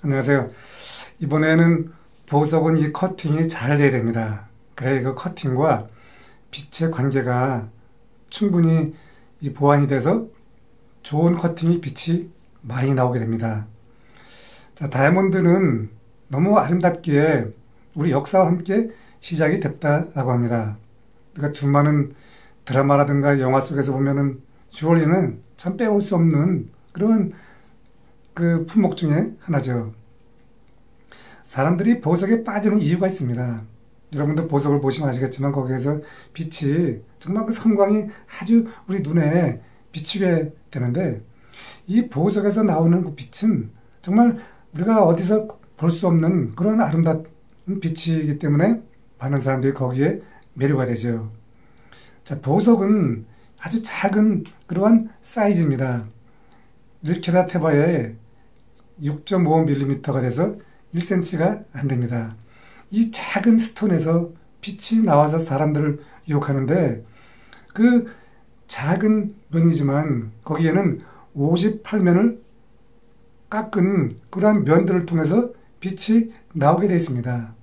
안녕하세요. 이번에는 보석은 이 커팅이 잘 돼야 됩니다. 그래야 그 커팅과 빛의 관계가 충분히 이 보완이 돼서 좋은 커팅이 빛이 많이 나오게 됩니다. 자, 다이아몬드는 너무 아름답기에 우리 역사와 함께 시작이 됐다라고 합니다. 그러니까 수많은 드라마라든가 영화 속에서 보면은 주얼리는 참 빼올 수 없는 그런 그 품목 중에 하나죠. 사람들이 보석에 빠지는 이유가 있습니다. 여러분도 보석을 보시면 아시겠지만 거기에서 빛이 정말 그 성광이 아주 우리 눈에 비추게 되는데 이 보석에서 나오는 그 빛은 정말 우리가 어디서 볼 수 없는 그런 아름다운 빛이기 때문에 많은 사람들이 거기에 매료가 되죠. 자, 보석은 아주 작은 그러한 사이즈입니다. 1캐럿 테바에 6.5mm가 돼서 1cm가 안 됩니다. 이 작은 스톤에서 빛이 나와서 사람들을 유혹하는데 그 작은 면이지만 거기에는 58면을 깎은 그러한 면들을 통해서 빛이 나오게 되어 있습니다.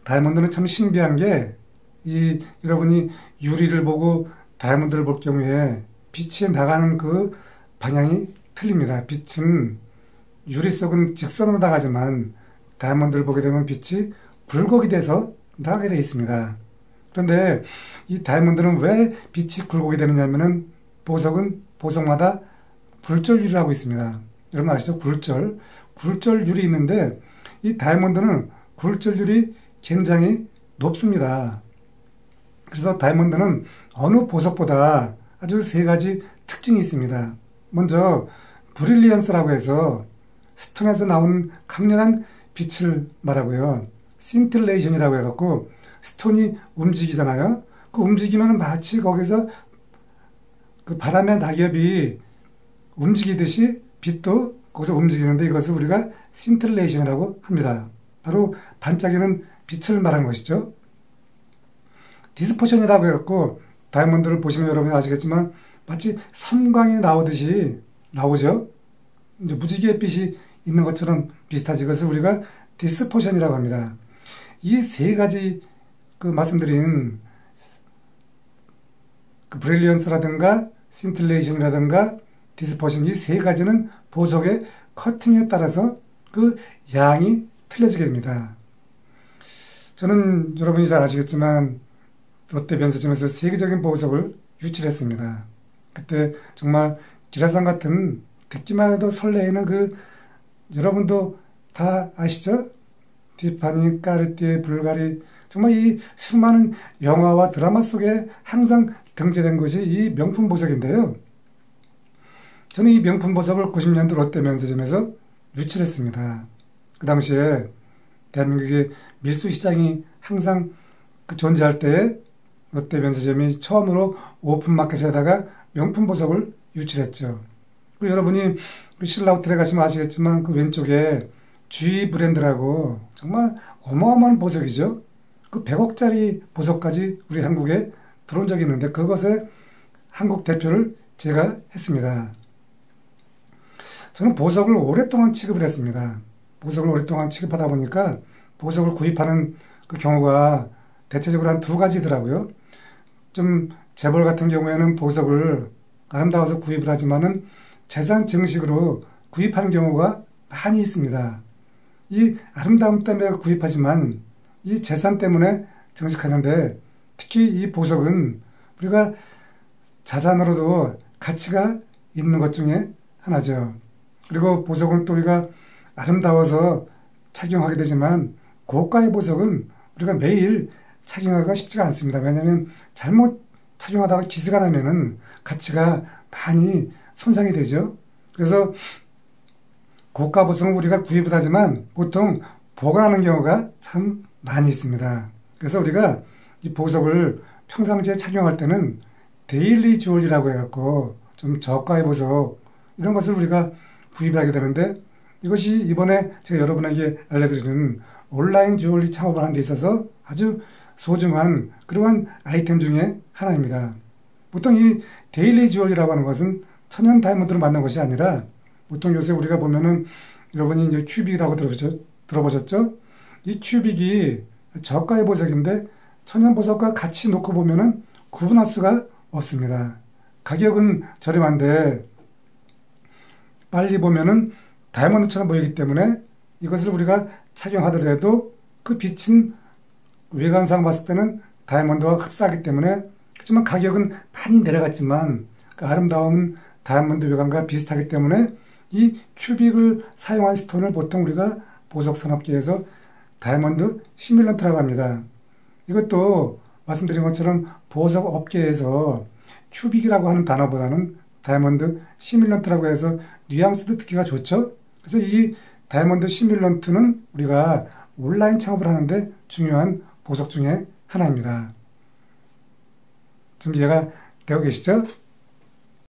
다이아몬드는 참 신비한 게 여러분이 유리를 보고 다이아몬드를 볼 경우에 빛이 나가는 그 방향이 틀립니다. 빛은 유리 속은 직선으로 나가지만 다이아몬드를 보게 되면 빛이 굴곡이 돼서 나가게 되어 있습니다. 그런데 이 다이아몬드는 왜 빛이 굴곡이 되느냐면은 보석은 보석마다 굴절 유리라고 있습니다. 여러분 아시죠? 굴절 유리 있는데 이 다이아몬드는 굴절 유리 굉장히 높습니다. 그래서 다이아몬드는 어느 보석보다 아주 세 가지 특징이 있습니다. 먼저 브릴리언스라고 해서 스톤에서 나오는 강렬한 빛을 말하고요. 신틸레이션이라고 해갖고 스톤이 움직이잖아요. 그 움직이면 마치 거기서 그 바람의 낙엽이 움직이듯이 빛도 거기서 움직이는데 이것을 우리가 신틸레이션이라고 합니다. 바로 반짝이는 빛을 말하는 것이죠. 디스포션이라고 해갖고 다이아몬드를 보시면 여러분이 아시겠지만 마치 섬광이 나오듯이 나오죠. 이제 무지개의 빛이 있는 것처럼 비슷하지. 그것을 우리가 디스포션이라고 합니다. 이 세 가지 그 말씀드린 그 브릴리언스라든가 신틸레이션이라든가 디스포션 이 세 가지는 보석의 커팅에 따라서 그 양이 틀려지게 됩니다. 저는 여러분이 잘 아시겠지만 롯데변소점에서 세계적인 보석을 유출했습니다. 그때 정말 기라상 같은 듣기만 해도 설레이는 그 여러분도 다 아시죠? 티파니, 까르띠에, 불가리 정말 이 수많은 영화와 드라마 속에 항상 등재된 것이 이 명품 보석인데요. 저는 이 명품 보석을 90년도 롯데면세점에서 유출했습니다. 그 당시에 대한민국의 밀수시장이 항상 존재할 때에 롯데면세점이 처음으로 오픈마켓에다가 명품 보석을 유출했죠. 그리고 여러분이 신라호텔에 가시면 아시겠지만 그 왼쪽에 G 브랜드라고 정말 어마어마한 보석이죠. 그 100억짜리 보석까지 우리 한국에 들어온 적이 있는데 그것의 한국 대표를 제가 했습니다. 저는 보석을 오랫동안 취급을 했습니다. 보석을 오랫동안 취급하다 보니까 보석을 구입하는 그 경우가 대체적으로 한 두 가지더라고요. 좀 재벌 같은 경우에는 보석을 아름다워서 구입을 하지만은 재산 증식으로 구입하는 경우가 많이 있습니다. 이 아름다움 때문에 구입하지만 이 재산 때문에 증식하는데 특히 이 보석은 우리가 자산으로도 가치가 있는 것 중에 하나죠. 그리고 보석은 또 우리가 아름다워서 착용하게 되지만 고가의 보석은 우리가 매일 착용하기가 쉽지가 않습니다. 왜냐하면 잘못 착용하다가 기스가 나면은 가치가 많이 손상이 되죠. 그래서 고가 보석은 우리가 구입을 하지만 보통 보관하는 경우가 참 많이 있습니다. 그래서 우리가 이 보석을 평상시에 착용할 때는 데일리 주얼리라고 해갖고 좀 저가의 보석 이런 것을 우리가 구입을 하게 되는데 이것이 이번에 제가 여러분에게 알려드리는 온라인 주얼리 창업을 하는 데 있어서 아주 소중한 그러한 아이템 중에 하나입니다. 보통 이 데일리 주얼리라고 하는 것은 천연 다이아몬드로 만든 것이 아니라 보통 요새 우리가 보면은 여러분이 이제 큐빅이라고 들어보셨죠? 이 큐빅이 저가의 보석인데 천연보석과 같이 놓고 보면은 구분할 수가 없습니다. 가격은 저렴한데 빨리 보면은 다이아몬드처럼 보이기 때문에 이것을 우리가 착용하더라도 그 빛은 외관상 봤을 때는 다이아몬드와 흡사하기 때문에, 그렇지만 가격은 많이 내려갔지만 그 아름다움은 다이아몬드 외관과 비슷하기 때문에 이 큐빅을 사용한 스톤을 보통 우리가 보석산업계에서 다이아몬드 시뮬런트라고 합니다. 이것도 말씀드린 것처럼 보석업계에서 큐빅이라고 하는 단어보다는 다이아몬드 시뮬런트라고 해서 뉘앙스도 듣기가 좋죠. 그래서 이 다이아몬드 시뮬런트는 우리가 온라인 창업을 하는데 중요한 보석 중에 하나입니다. 좀 이해가 되고 계시죠?